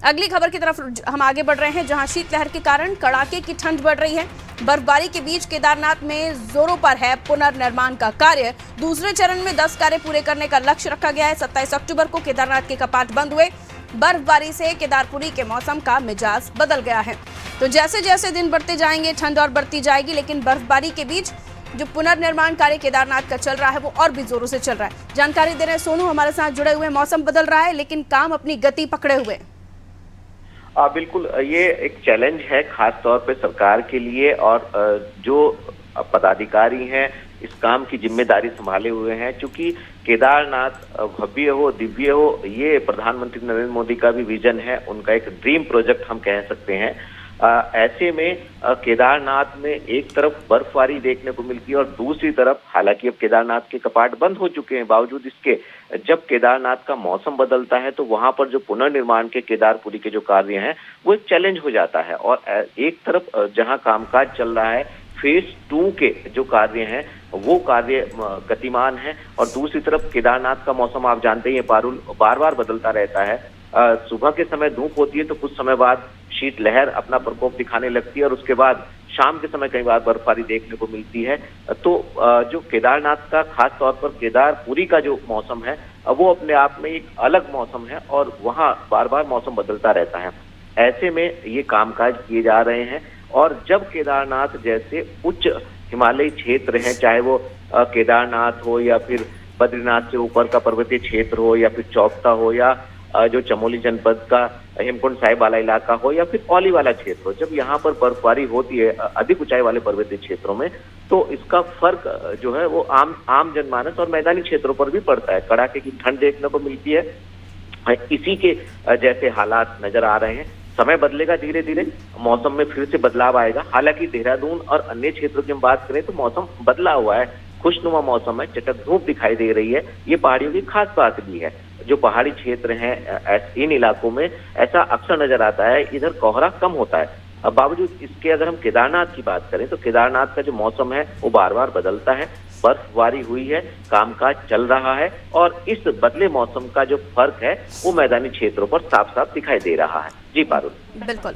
अगली खबर की तरफ हम आगे बढ़ रहे हैं, जहां शीतलहर के कारण कड़ाके की ठंड बढ़ रही है। बर्फबारी के बीच केदारनाथ में जोरों पर है पुनर्निर्माण का कार्य। दूसरे चरण में 10 कार्य पूरे करने का लक्ष्य रखा गया है। 27 अक्टूबर को केदारनाथ के कपाट बंद हुए। बर्फबारी से केदारपुरी के मौसम का मिजाज बदल गया है। तो जैसे जैसे दिन बढ़ते जाएंगे ठंड और बढ़ती जाएगी, लेकिन बर्फबारी के बीच जो पुनर्निर्माण कार्य केदारनाथ का चल रहा है वो और भी जोरों से चल रहा है। जानकारी दे रहे हैं सोनू हमारे साथ जुड़े हुए। मौसम बदल रहा है लेकिन काम अपनी गति पकड़े हुए। बिल्कुल, ये एक चैलेंज है खास तौर पे सरकार के लिए, और जो पदाधिकारी हैं इस काम की जिम्मेदारी संभाले हुए हैं। क्योंकि केदारनाथ भव्य हो, दिव्य हो, ये प्रधानमंत्री नरेंद्र मोदी का भी विजन है, उनका एक ड्रीम प्रोजेक्ट हम कह सकते हैं। ऐसे में केदारनाथ में एक तरफ बर्फबारी देखने को मिलती है और दूसरी तरफ, हालांकि अब केदारनाथ के कपाट बंद हो चुके हैं, बावजूद इसके जब केदारनाथ का मौसम बदलता है तो वहां पर जो पुनर्निर्माण के केदारपुरी के जो कार्य हैं वो एक चैलेंज हो जाता है। और एक तरफ जहां कामकाज चल रहा है, फेज 2 के जो कार्य हैं वो कार्य गतिमान है, और दूसरी तरफ केदारनाथ का मौसम आप जानते ही हैं पारुल, बार बार बदलता रहता है। सुबह के समय धूप होती है तो कुछ समय बाद शीतलहर अपना प्रकोप दिखाने लगती है, और उसके बाद शाम के समय कई बार बर्फबारी देखने को मिलती है। तो जो केदारनाथ का, खास तौर पर केदारपुरी का जो मौसम है वो अपने आप में एक अलग मौसम है, और वहाँ बार बार मौसम बदलता रहता है। ऐसे में ये कामकाज किए जा रहे हैं, और जब केदारनाथ जैसे उच्च हिमालयी क्षेत्र हैं, चाहे वो केदारनाथ हो या फिर बद्रीनाथ से ऊपर का पर्वतीय क्षेत्र हो या फिर चौपता हो या जो चमोली जनपद का हेमकुंड साहिब वाला इलाका हो या फिर औली वाला क्षेत्र हो, जब यहाँ पर बर्फबारी होती है अधिक ऊंचाई वाले पर्वतीय क्षेत्रों में, तो इसका फर्क जो है वो आम जनमानस और मैदानी क्षेत्रों पर भी पड़ता है। कड़ाके की ठंड देखने को मिलती है। इसी के जैसे हालात नजर आ रहे हैं। समय बदलेगा, धीरे धीरे मौसम में फिर से बदलाव आएगा। हालांकि देहरादून और अन्य क्षेत्रों की हम बात करें तो मौसम बदला हुआ है, खुशनुमा मौसम है, चटक धूप दिखाई दे रही है। ये पहाड़ियों की खास बात भी है। जो पहाड़ी क्षेत्र हैं इन इलाकों में ऐसा अक्सर नजर आता है, इधर कोहरा कम होता है। अब बावजूद इसके अगर हम केदारनाथ की बात करें तो केदारनाथ का जो मौसम है वो बार बार बदलता है। बर्फबारी हुई है, कामकाज चल रहा है, और इस बदले मौसम का जो फर्क है वो मैदानी क्षेत्रों पर साफ साफ दिखाई दे रहा है। जी पारुल। बिल्कुल।